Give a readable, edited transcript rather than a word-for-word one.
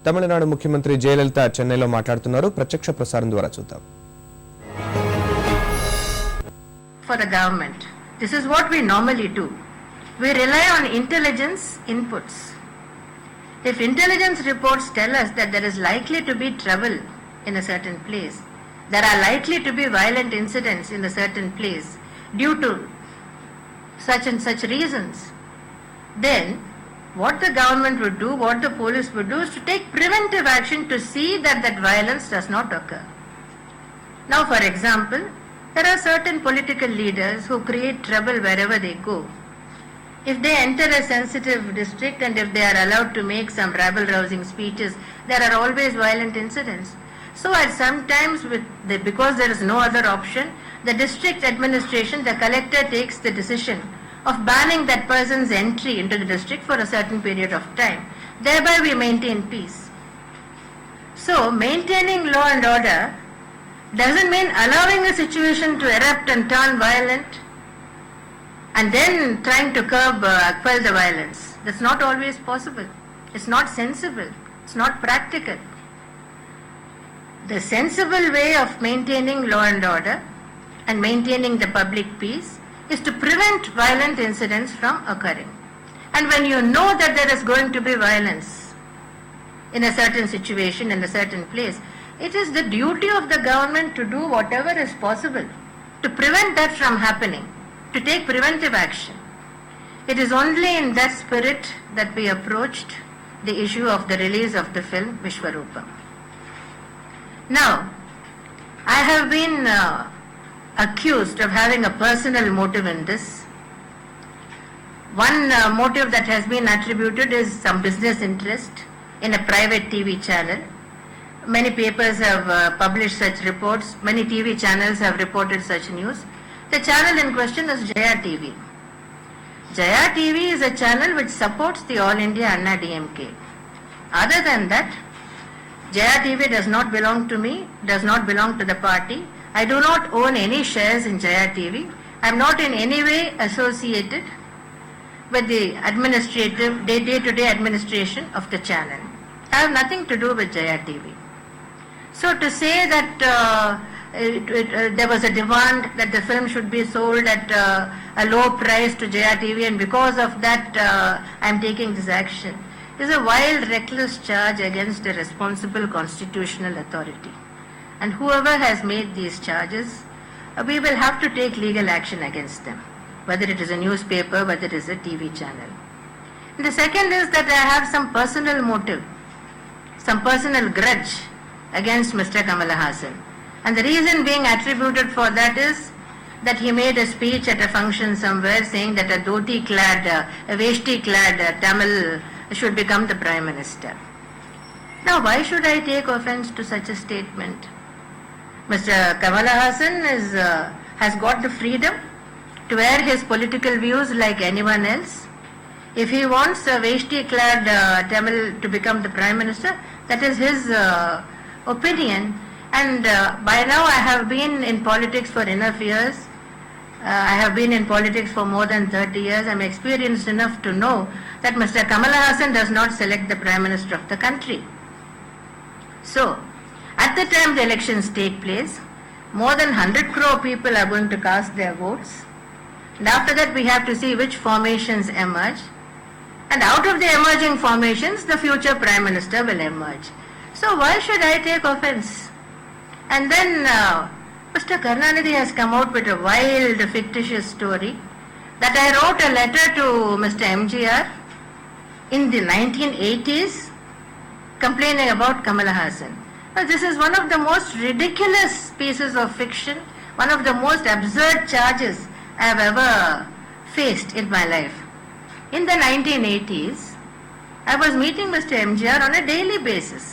తమిళనాడు ముఖ్యమంత్రి జయలలిత చెన్నైలో మాట్లాడుతున్నారు. ప్రత్యక్ష ప్రసారం ద్వారా చూద్దాం. For the government, this is what we normally do. We rely on intelligence inputs. If intelligence reports tell us that there is likely to be trouble in a certain place, there are likely to be violent incidents in a certain place due to such and such reasons, then what the government would do, what the police would do, is to take preventive action to see that that violence does not occur. Now, for example, there are certain political leaders who create trouble wherever they go. If they enter a sensitive district and if they are allowed to make some rabble-rousing speeches, there are always violent incidents. So at sometimes, because there is no other option, the district administration, the collector takes the decision of banning that person's entry into the district for a certain period of time. Thereby we maintain peace. So maintaining law and order doesn't mean allowing a situation to erupt and turn violent and then trying to quell the violence. That's not always possible. It's not sensible. It's not practical. The sensible way of maintaining law and order and maintaining the public peace is to prevent violent incidents from occurring. And when you know that there is going to be violence in a certain situation, in a certain place, it is the duty of the government to do whatever is possible to prevent that from happening, to take preventive action. It is only in that spirit that we approached the issue of the release of the film Viswaroopam. Now, I have been accused of having a personal motive in this. One motive that has been attributed is some business interest in a private TV channel. Many papers have published such reports. Many TV channels have reported such news. The channel in question is Jaya TV. Jaya TV is a channel which supports the All India Anna DMK. Other than that, Jaya TV does not belong to me, does not belong to the party. I do not own any shares in Jaya TV. I am not in any way associated with the administrative, day-to-day administration of the channel. I have nothing to do with Jaya TV. So to say that there was a demand that the film should be sold at a low price to Jaya TV and because of that I am taking this action is a wild, reckless charge against a responsible constitutional authority. And whoever has made these charges, we will have to take legal action against them, whether it is a newspaper, whether it is a TV channel. And the second is that I have some personal motive, some personal grudge against Mr. Kamala Hassan. And the reason being attributed for that is that he made a speech at a function somewhere saying that a dhoti-clad, a veshti-clad Tamil should become the Prime Minister. Now, why should I take offense to such a statement? Mr. Kamala Hassan has got the freedom to wear his political views like anyone else. If he wants a veshti-clad Tamil to become the Prime Minister, that is his opinion. And by now I have been in politics for enough years. I have been in politics for more than 30 years. I am experienced enough to know that Mr. Kamala Hassan does not select the Prime Minister of the country. So, at the time the elections take place, more than 100 crore people are going to cast their votes. And after that we have to see which formations emerge. And out of the emerging formations, the future Prime Minister will emerge. So why should I take offense? And then Mr. Karunanidhi has come out with a wild, fictitious story that I wrote a letter to Mr. MGR in the 1980s complaining about Kamala Hassan. Well, this is one of the most ridiculous pieces of fiction, one of the most absurd charges I have ever faced in my life. In the 1980s, I was meeting Mr. MGR on a daily basis.